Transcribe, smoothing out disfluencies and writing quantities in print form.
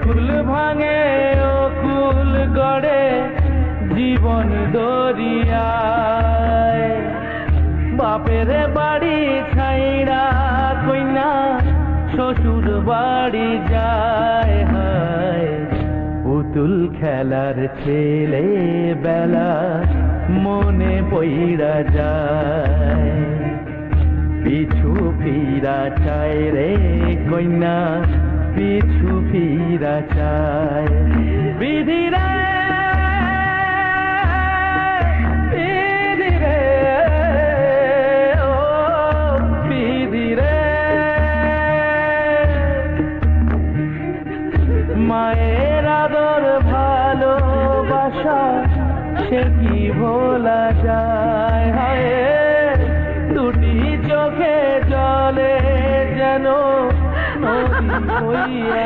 কুল ভাঙে ও কুল গড়ে জীবন দরিয়ায় বাপের বাড়ি ছাইড়া কইনা শ্বশুর বাড়ি যায় হায় পুতুল খেলার ছেলে বেলা মনে পইড়া যায় পিছু ফিরা চায় রে কইনা পিছু ফিরা চায় বিধি রে বিধি রে ও বিধি রে মায়ের আদর ভালোবাসা সে কি ভোলা যায় হায় দুটি চোখে জলে যেন নদী হইয়া